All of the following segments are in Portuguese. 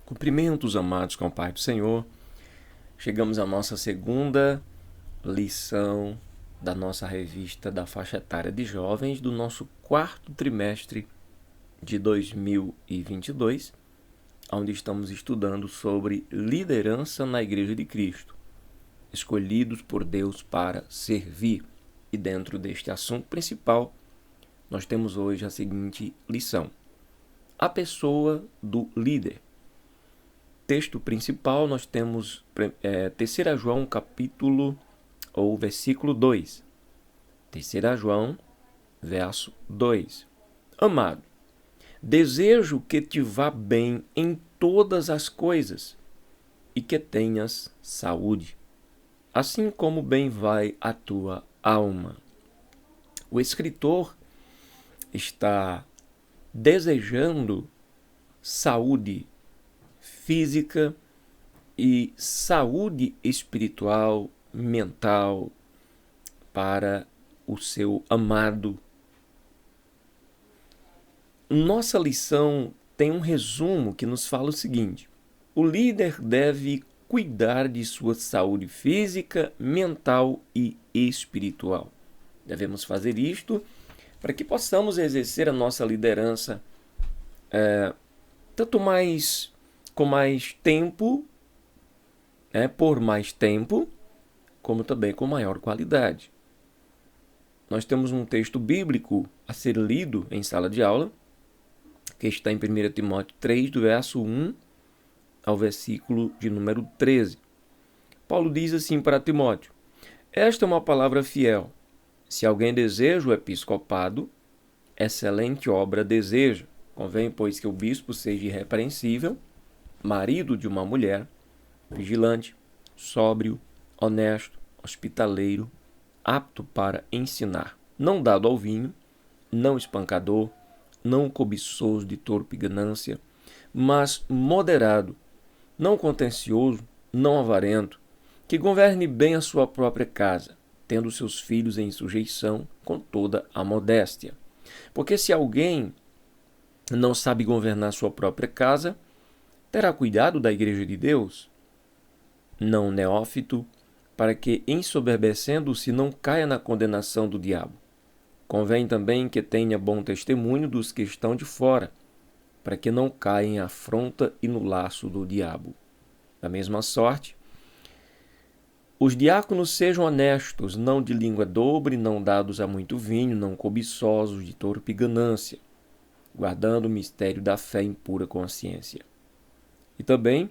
Cumprimentos, amados com o Pai do Senhor. Chegamos à nossa segunda lição da nossa revista da faixa etária de jovens do nosso quarto trimestre de 2022, onde estamos estudando sobre liderança na Igreja de Cristo, escolhidos por Deus para servir. E dentro deste assunto principal, nós temos hoje a seguinte lição: a pessoa do líder. Texto principal, nós temos 3 João capítulo ou versículo 2. 3 João, verso 2. Amado, desejo que te vá bem em todas as coisas e que tenhas saúde, assim como bem vai a tua alma. O escritor está desejando saúde física e saúde espiritual, mental para o seu amado. Nossa lição tem um resumo que nos fala o seguinte: o líder deve cuidar de sua saúde física, mental e espiritual. Devemos fazer isto para que possamos exercer a nossa liderança tanto mais com mais tempo, por mais tempo, como também com maior qualidade. Nós temos um texto bíblico a ser lido em sala de aula, que está em 1 Timóteo 3, do verso 1 ao versículo de número 13. Paulo diz assim para Timóteo: esta é uma palavra fiel. Se alguém deseja o episcopado, excelente obra deseja. Convém, pois, que o bispo seja irrepreensível, marido de uma mulher, vigilante, sóbrio, honesto, hospitaleiro, apto para ensinar, não dado ao vinho, não espancador, não cobiçoso de torpe ganância, mas moderado, não contencioso, não avarento, que governe bem a sua própria casa, tendo seus filhos em sujeição com toda a modéstia. Porque se alguém não sabe governar sua própria casa, terá cuidado da igreja de Deus, não neófito, para que, ensoberbecendo-se, não caia na condenação do diabo. Convém também que tenha bom testemunho dos que estão de fora, para que não caia em afronta e no laço do diabo. Da mesma sorte, os diáconos sejam honestos, não de língua dobre, não dados a muito vinho, não cobiçosos de torpe ganância, guardando o mistério da fé em pura consciência. E também,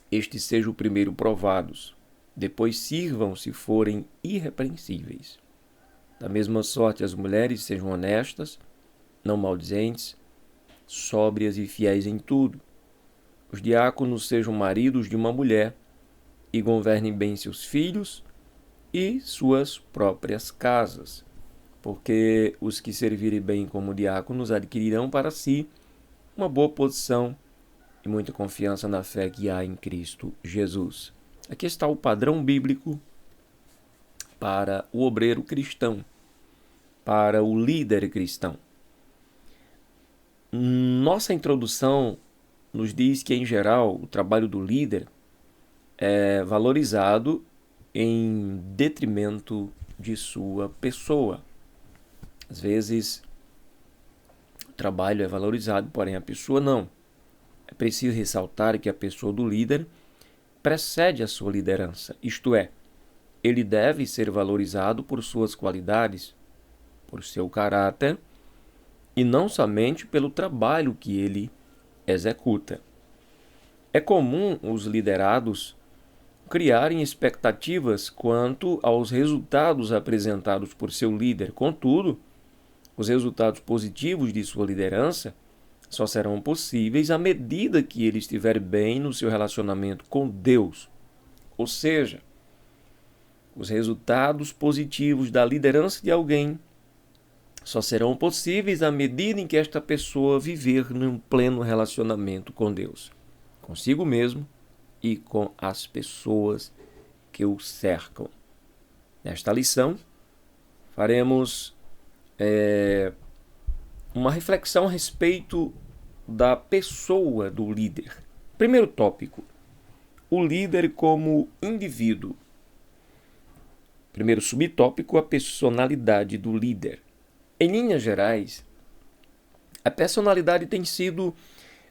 estes sejam primeiro provados, depois sirvam se forem irrepreensíveis. Da mesma sorte, as mulheres sejam honestas, não maldizentes, sóbrias e fiéis em tudo. Os diáconos sejam maridos de uma mulher e governem bem seus filhos e suas próprias casas, porque os que servirem bem como diáconos adquirirão para si uma boa posição e muita confiança na fé que há em Cristo Jesus. Aqui está o padrão bíblico para o obreiro cristão, para o líder cristão. Nossa introdução nos diz que, em geral, o trabalho do líder é valorizado em detrimento de sua pessoa. Às vezes, o trabalho é valorizado, porém a pessoa não. É preciso ressaltar que a pessoa do líder precede a sua liderança, isto é, ele deve ser valorizado por suas qualidades, por seu caráter e não somente pelo trabalho que ele executa. É comum os liderados criarem expectativas quanto aos resultados apresentados por seu líder. Contudo, os resultados positivos de sua liderança só serão possíveis à medida que ele estiver bem no seu relacionamento com Deus. Ou seja, os resultados positivos da liderança de alguém só serão possíveis à medida em que esta pessoa viver num pleno relacionamento com Deus, consigo mesmo e com as pessoas que o cercam. Nesta lição, faremos uma reflexão a respeito da pessoa do líder. Primeiro tópico: o líder como indivíduo. Primeiro subtópico: a personalidade do líder. Em linhas gerais, a personalidade tem sido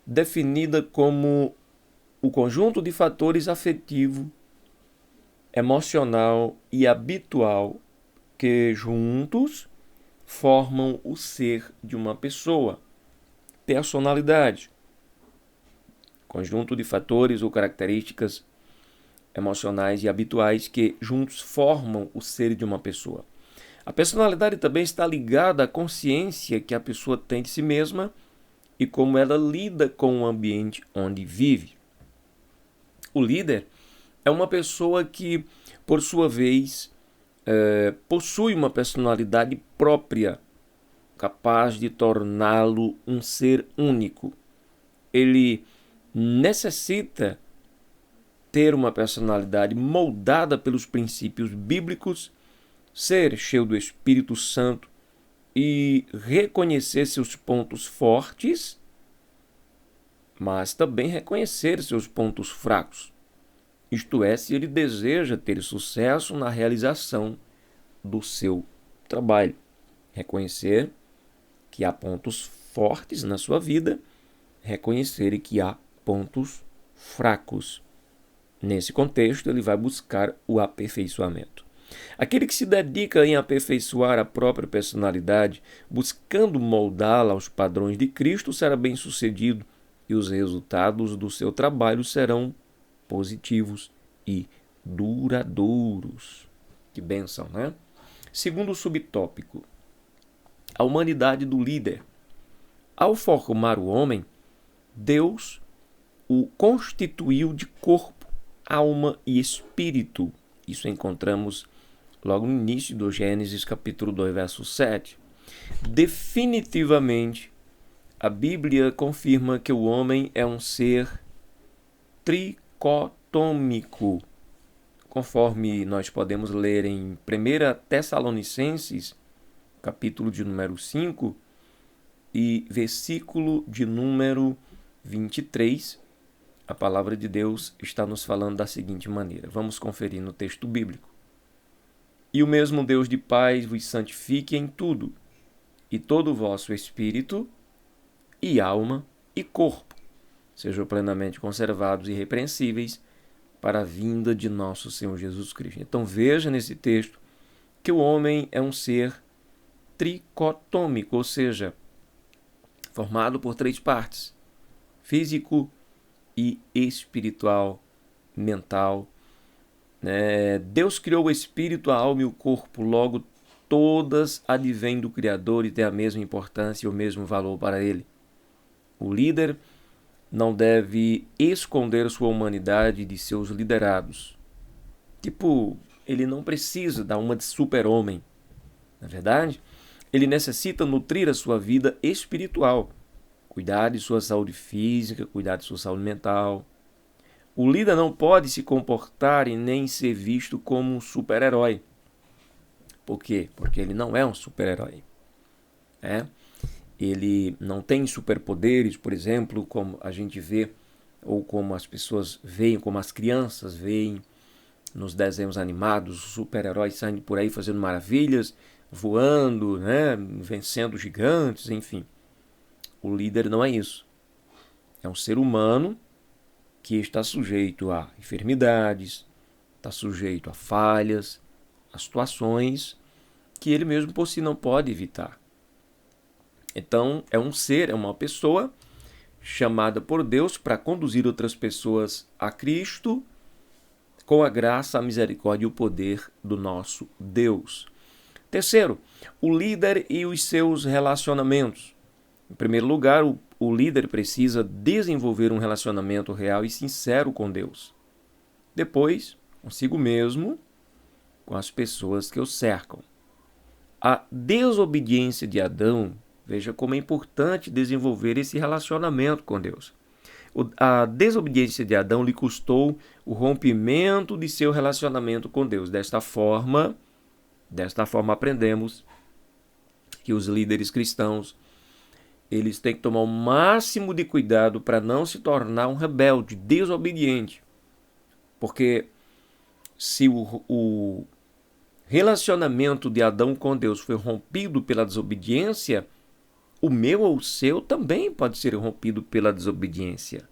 definida como o conjunto de fatores afetivo, emocional e habitual que juntos formam o ser de uma pessoa. Personalidade: conjunto de fatores ou características emocionais e habituais que juntos formam o ser de uma pessoa. A personalidade também está ligada à consciência que a pessoa tem de si mesma e como ela lida com o ambiente onde vive. O líder é uma pessoa que, por sua vez, possui uma personalidade própria, capaz de torná-lo um ser único. Ele necessita ter uma personalidade moldada pelos princípios bíblicos, ser cheio do Espírito Santo e reconhecer seus pontos fortes, mas também reconhecer seus pontos fracos. Isto é, se ele deseja ter sucesso na realização do seu trabalho. Reconhecer que há pontos fortes na sua vida, reconhecer que há pontos fracos. Nesse contexto, ele vai buscar o aperfeiçoamento. Aquele que se dedica em aperfeiçoar a própria personalidade, buscando moldá-la aos padrões de Cristo, será bem-sucedido e os resultados do seu trabalho serão positivos e duradouros. Que bênção, né? Segundo subtópico: a humanidade do líder. Ao formar o homem, Deus o constituiu de corpo, alma e espírito. Isso encontramos logo no início do Gênesis, capítulo 2, verso 7. Definitivamente, a Bíblia confirma que o homem é um ser tricotômico, conforme nós podemos ler em 1 Tessalonicenses, capítulo de número 5 e versículo de número 23. A palavra de Deus está nos falando da seguinte maneira. Vamos conferir no texto bíblico. E o mesmo Deus de paz vos santifique em tudo, e todo o vosso espírito, e alma, e corpo sejam plenamente conservados e irrepreensíveis para a vinda de nosso Senhor Jesus Cristo. Então veja nesse texto que o homem é um ser tricotômico, ou seja, formado por três partes: físico e espiritual, mental. Deus criou o espírito, a alma e o corpo, logo todas advêm do Criador e têm a mesma importância e o mesmo valor para ele. O líder não deve esconder sua humanidade de seus liderados. Ele não precisa dar uma de super-homem. Na verdade, ele necessita nutrir a sua vida espiritual, cuidar de sua saúde física, cuidar de sua saúde mental. O líder não pode se comportar e nem ser visto como um super-herói. Por quê? Porque ele não é um super-herói. Ele não tem superpoderes, por exemplo, como a gente vê, ou como as pessoas veem, como as crianças veem nos desenhos animados, os super-heróis saindo por aí fazendo maravilhas, voando, vencendo gigantes, enfim. O líder não é isso. É um ser humano que está sujeito a enfermidades, está sujeito a falhas, a situações que ele mesmo por si não pode evitar. Então, é um ser, é uma pessoa chamada por Deus para conduzir outras pessoas a Cristo com a graça, a misericórdia e o poder do nosso Deus. Terceiro, o líder e os seus relacionamentos. Em primeiro lugar, o líder precisa desenvolver um relacionamento real e sincero com Deus. Depois, consigo mesmo, com as pessoas que o cercam. A desobediência de Adão, veja como é importante desenvolver esse relacionamento com Deus. A desobediência de Adão lhe custou o rompimento de seu relacionamento com Deus. Desta forma aprendemos que os líderes cristãos eles têm que tomar o máximo de cuidado para não se tornar um rebelde, desobediente. Porque se o relacionamento de Adão com Deus foi rompido pela desobediência, o meu ou o seu também pode ser rompido pela desobediência.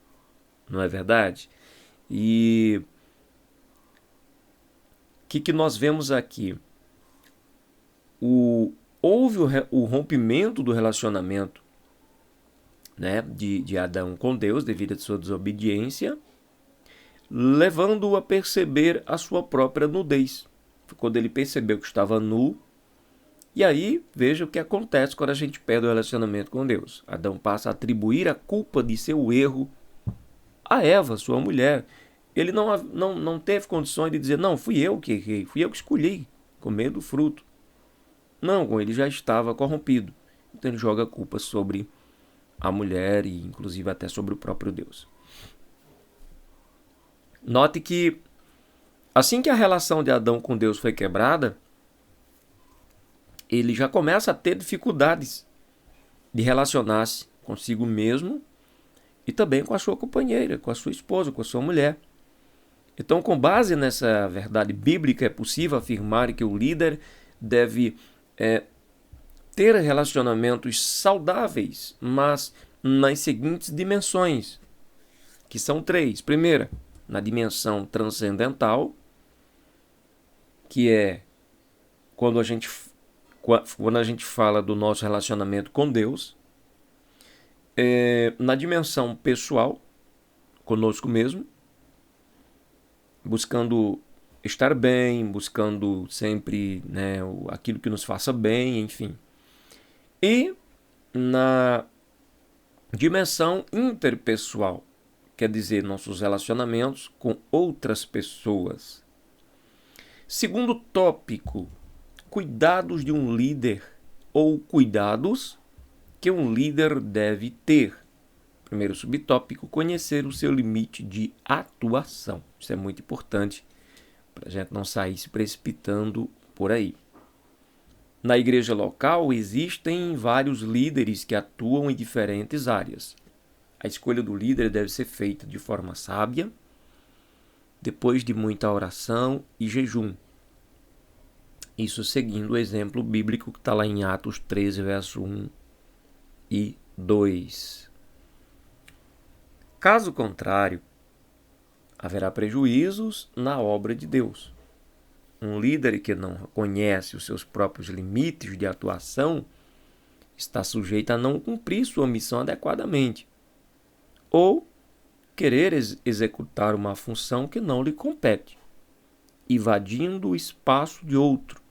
Não é verdade? E o que nós vemos aqui? Houve o rompimento do relacionamento, né, de Adão com Deus devido à sua desobediência, levando-o a perceber a sua própria nudez. Quando ele percebeu que estava nu, e aí veja o que acontece quando a gente perde o relacionamento com Deus. Adão passa a atribuir a culpa de seu erro a Eva, sua mulher. Ele não teve condições de dizer, não, fui eu que errei, fui eu que escolhi comer do fruto. Não, ele já estava corrompido. Então ele joga a culpa sobre a mulher e inclusive até sobre o próprio Deus. Note que assim que a relação de Adão com Deus foi quebrada, ele já começa a ter dificuldades de relacionar-se consigo mesmo e também com a sua companheira, com a sua esposa, com a sua mulher. Então, com base nessa verdade bíblica, é possível afirmar que o líder deve ter relacionamentos saudáveis, mas nas seguintes dimensões, que são 3. Primeira, na dimensão transcendental, que é quando a gente fala do nosso relacionamento com Deus, na dimensão pessoal, conosco mesmo, buscando estar bem, buscando sempre, né, aquilo que nos faça bem, enfim. E na dimensão interpessoal, quer dizer, nossos relacionamentos com outras pessoas. Segundo tópico, cuidados de um líder ou cuidados que um líder deve ter. Primeiro subtópico, conhecer o seu limite de atuação. Isso é muito importante para a gente não sair se precipitando por aí. Na igreja local existem vários líderes que atuam em diferentes áreas. A escolha do líder deve ser feita de forma sábia, depois de muita oração e jejum. Isso seguindo o exemplo bíblico que está lá em Atos 13, verso 1 e 2. Caso contrário, haverá prejuízos na obra de Deus. Um líder que não conhece os seus próprios limites de atuação está sujeito a não cumprir sua missão adequadamente ou querer executar uma função que não lhe compete, invadindo o espaço de outro,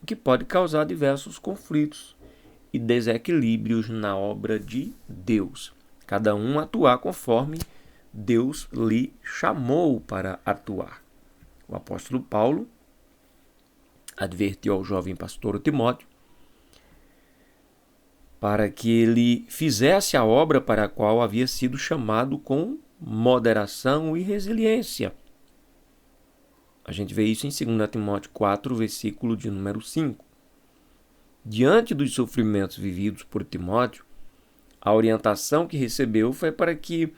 o que pode causar diversos conflitos e desequilíbrios na obra de Deus. Cada um atuar conforme Deus lhe chamou para atuar. O apóstolo Paulo advertiu ao jovem pastor Timóteo para que ele fizesse a obra para a qual havia sido chamado com moderação e resiliência. A gente vê isso em 2 Timóteo 4, versículo de número 5. Diante dos sofrimentos vividos por Timóteo, a orientação que recebeu foi para que,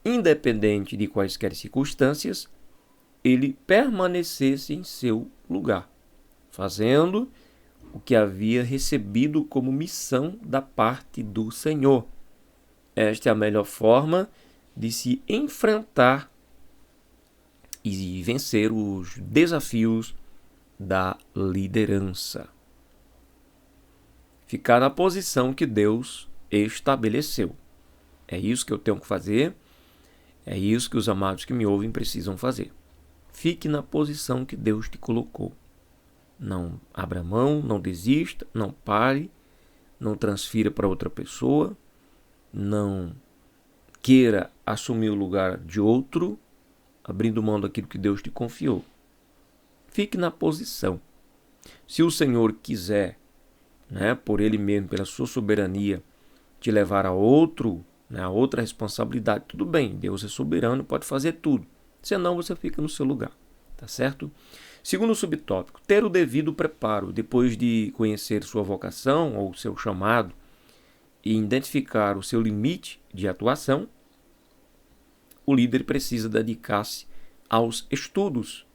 independente de quaisquer circunstâncias, ele permanecesse em seu lugar, fazendo o que havia recebido como missão da parte do Senhor. Esta é a melhor forma de se enfrentar e vencer os desafios da liderança. Ficar na posição que Deus estabeleceu. É isso que eu tenho que fazer, é isso que os amados que me ouvem precisam fazer. Fique na posição que Deus te colocou. Não abra mão, não desista, não pare, não transfira para outra pessoa, não queira assumir o lugar de outro, abrindo mão daquilo que Deus te confiou. Fique na posição. Se o Senhor quiser, por Ele mesmo, pela sua soberania, te levar a outra responsabilidade, tudo bem, Deus é soberano, pode fazer tudo. Senão você fica no seu lugar, tá certo? Segundo subtópico, ter o devido preparo depois de conhecer sua vocação ou seu chamado e identificar o seu limite de atuação, o líder precisa dedicar-se aos estudos.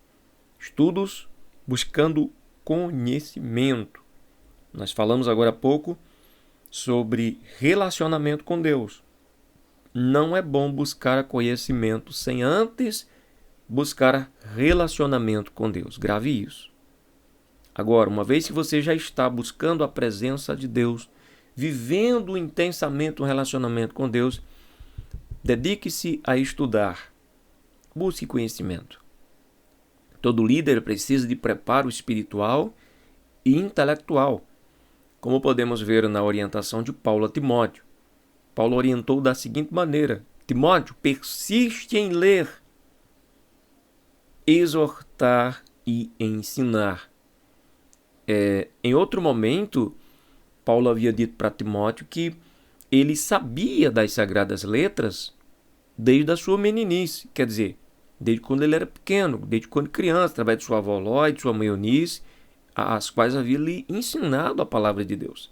Estudos buscando conhecimento. Nós falamos agora há pouco sobre relacionamento com Deus. Não é bom buscar conhecimento sem antes buscar relacionamento com Deus. Grave isso. Agora, uma vez que você já está buscando a presença de Deus, vivendo intensamente um relacionamento com Deus, dedique-se a estudar. Busque conhecimento. Todo líder precisa de preparo espiritual e intelectual, como podemos ver na orientação de Paulo a Timóteo. Paulo orientou da seguinte maneira: Timóteo, persiste em ler, exortar e ensinar. Em outro momento, Paulo havia dito para Timóteo que ele sabia das Sagradas Letras desde a sua meninice, quer dizer, desde quando ele era pequeno, desde quando criança, através de sua avó Ló e de sua mãe Eunice, as quais havia lhe ensinado a palavra de Deus.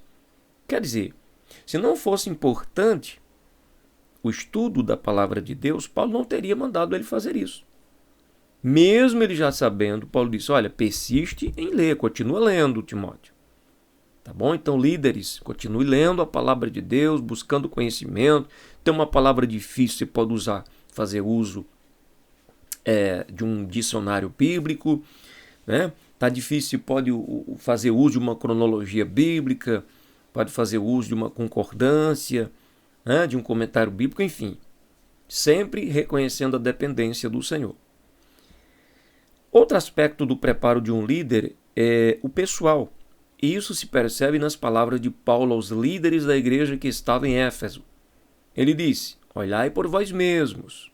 Quer dizer, se não fosse importante o estudo da palavra de Deus, Paulo não teria mandado ele fazer isso. Mesmo ele já sabendo, Paulo disse, olha, persiste em ler, continua lendo, Timóteo. Tá bom? Então, líderes, continue lendo a palavra de Deus, buscando conhecimento. Tem uma palavra difícil, você pode fazer uso de um dicionário bíblico, né? Tá difícil, pode fazer uso de uma cronologia bíblica, pode fazer uso de uma concordância, né? De um comentário bíblico, enfim. Sempre reconhecendo a dependência do Senhor. Outro aspecto do preparo de um líder é o pessoal. E isso se percebe nas palavras de Paulo aos líderes da igreja que estava em Éfeso. Ele disse, olhai por vós mesmos,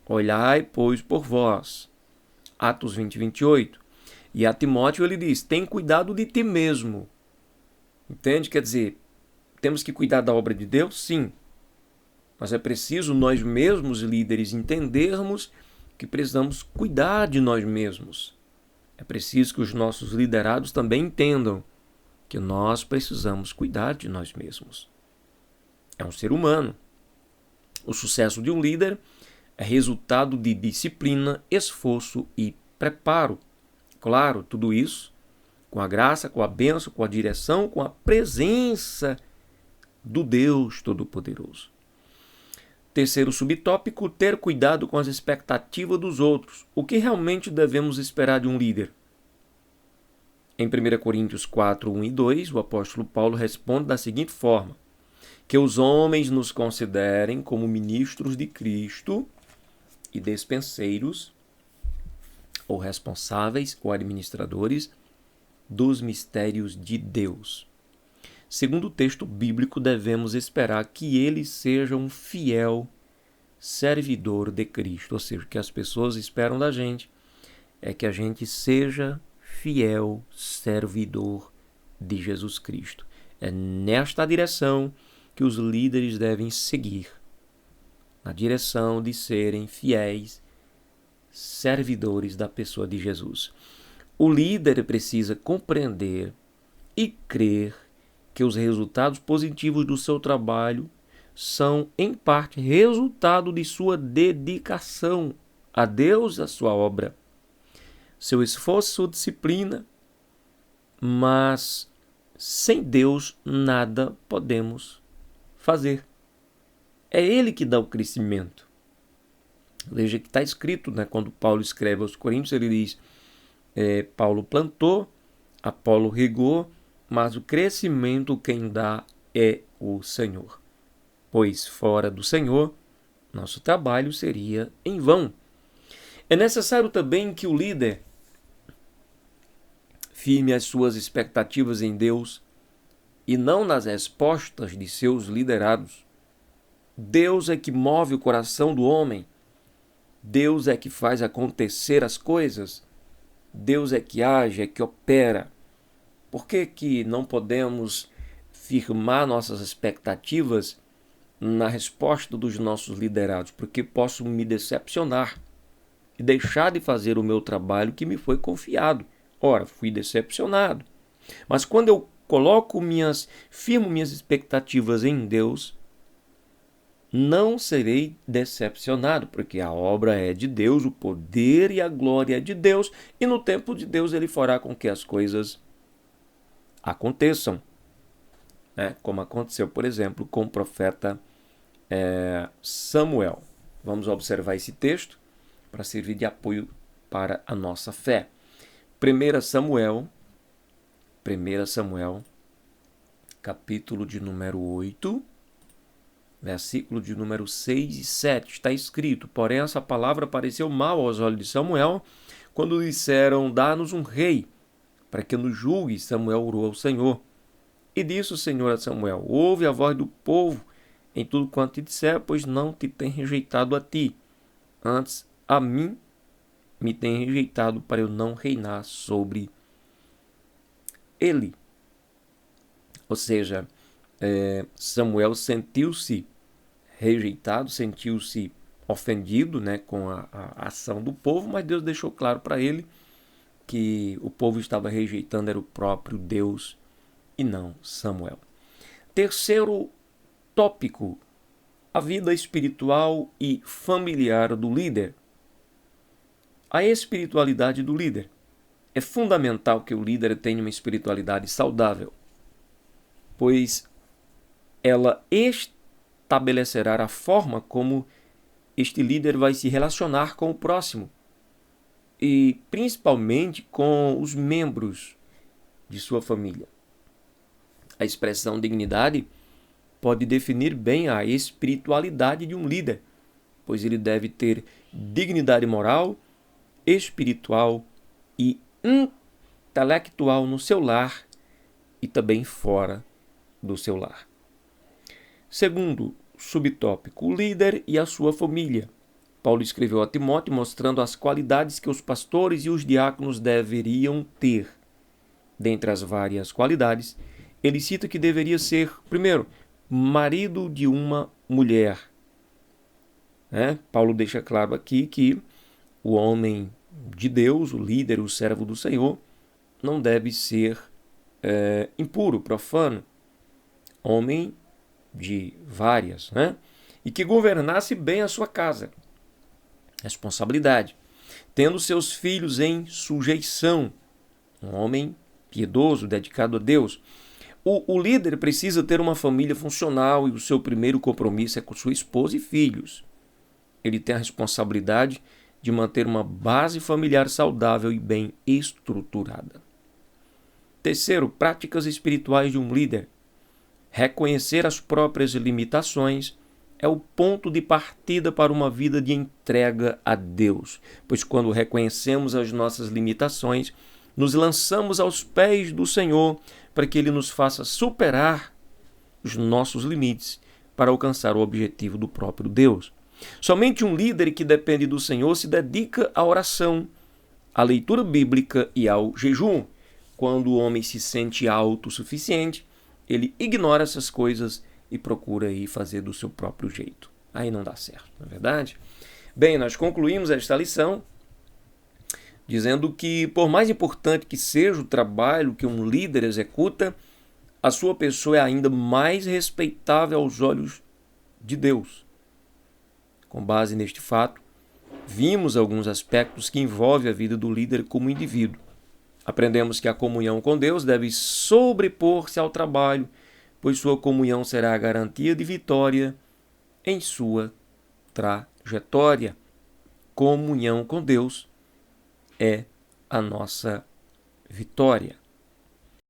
olhai, pois, por vós. Atos 20, 28. E a Timóteo ele diz, tem cuidado de ti mesmo. Entende? Quer dizer, temos que cuidar da obra de Deus? Sim. Mas é preciso nós mesmos, líderes, entendermos que precisamos cuidar de nós mesmos. É preciso que os nossos liderados também entendam que nós precisamos cuidar de nós mesmos. É um ser humano. O sucesso de um líder é resultado de disciplina, esforço e preparo. Claro, tudo isso com a graça, com a bênção, com a direção, com a presença do Deus Todo-Poderoso. Terceiro subtópico, ter cuidado com as expectativas dos outros. O que realmente devemos esperar de um líder? Em 1 Coríntios 4, 1 e 2, o apóstolo Paulo responde da seguinte forma: que os homens nos considerem como ministros de Cristo e despenseiros, ou responsáveis, ou administradores dos mistérios de Deus. Segundo o texto bíblico, devemos esperar que ele seja um fiel servidor de Cristo. Ou seja, o que as pessoas esperam da gente é que a gente seja fiel servidor de Jesus Cristo. É nesta direção que os líderes devem seguir, na direção de serem fiéis servidores da pessoa de Jesus. O líder precisa compreender e crer que os resultados positivos do seu trabalho são, em parte, resultado de sua dedicação a Deus e a sua obra, seu esforço, sua disciplina, mas sem Deus nada podemos fazer. É Ele que dá o crescimento. Veja que está escrito, né, quando Paulo escreve aos Coríntios, ele diz, Paulo plantou, Apolo regou, mas o crescimento quem dá é o Senhor. Pois fora do Senhor, nosso trabalho seria em vão. É necessário também que o líder firme as suas expectativas em Deus e não nas respostas de seus liderados. Deus é que move o coração do homem. Deus é que faz acontecer as coisas. Deus é que age, é que opera. Por que não podemos firmar nossas expectativas na resposta dos nossos liderados? Porque posso me decepcionar e deixar de fazer o meu trabalho que me foi confiado. Ora, fui decepcionado. Mas quando eu firmo minhas expectativas em Deus, não serei decepcionado, porque a obra é de Deus, o poder e a glória é de Deus, e no tempo de Deus ele fará com que as coisas aconteçam, né? Como aconteceu, por exemplo, com o profeta Samuel. Vamos observar esse texto para servir de apoio para a nossa fé. 1 Samuel, capítulo de número 8, versículo de número 6 e 7, está escrito: porém essa palavra pareceu mal aos olhos de Samuel, quando disseram, dá-nos um rei, para que nos julgue. Samuel orou ao Senhor. E disse o Senhor a Samuel: ouve a voz do povo em tudo quanto te disser, pois não te tem rejeitado a ti, antes a mim me tem rejeitado, para eu não reinar sobre ele. Ou seja, Samuel sentiu-se rejeitado, sentiu-se ofendido, né, com a ação do povo, mas Deus deixou claro para ele que o povo estava rejeitando era o próprio Deus e não Samuel. Terceiro tópico: a vida espiritual e familiar do líder. A espiritualidade do líder. É fundamental que o líder tenha uma espiritualidade saudável, pois ela estabelecerá a forma como este líder vai se relacionar com o próximo e principalmente com os membros de sua família. A expressão dignidade pode definir bem a espiritualidade de um líder, pois ele deve ter dignidade moral, espiritual e intelectual no seu lar e também fora do seu lar. Segundo subtópico: o líder e a sua família. Paulo escreveu a Timóteo mostrando as qualidades que os pastores e os diáconos deveriam ter. Dentre as várias qualidades, ele cita que deveria ser, primeiro, marido de uma mulher. Paulo deixa claro aqui que o homem de Deus, o líder, o servo do Senhor, não deve ser impuro, profano, homem de várias, e que governasse bem a sua casa. Responsabilidade. Tendo seus filhos em sujeição, um homem piedoso, dedicado a Deus. O líder precisa ter uma família funcional e o seu primeiro compromisso é com sua esposa e filhos. Ele tem a responsabilidade de manter uma base familiar saudável e bem estruturada. Terceiro, práticas espirituais de um líder. Reconhecer as próprias limitações é o ponto de partida para uma vida de entrega a Deus, pois quando reconhecemos as nossas limitações, nos lançamos aos pés do Senhor para que Ele nos faça superar os nossos limites para alcançar o objetivo do próprio Deus. Somente um líder que depende do Senhor se dedica à oração, à leitura bíblica e ao jejum. Quando o homem se sente autossuficiente, ele ignora essas coisas e procura ir fazer do seu próprio jeito. Aí não dá certo, não é verdade? Bem, nós concluímos esta lição dizendo que, por mais importante que seja o trabalho que um líder executa, a sua pessoa é ainda mais respeitável aos olhos de Deus. Com base neste fato, vimos alguns aspectos que envolvem a vida do líder como indivíduo. Aprendemos que a comunhão com Deus deve sobrepor-se ao trabalho, pois sua comunhão será a garantia de vitória em sua trajetória. Comunhão com Deus é a nossa vitória.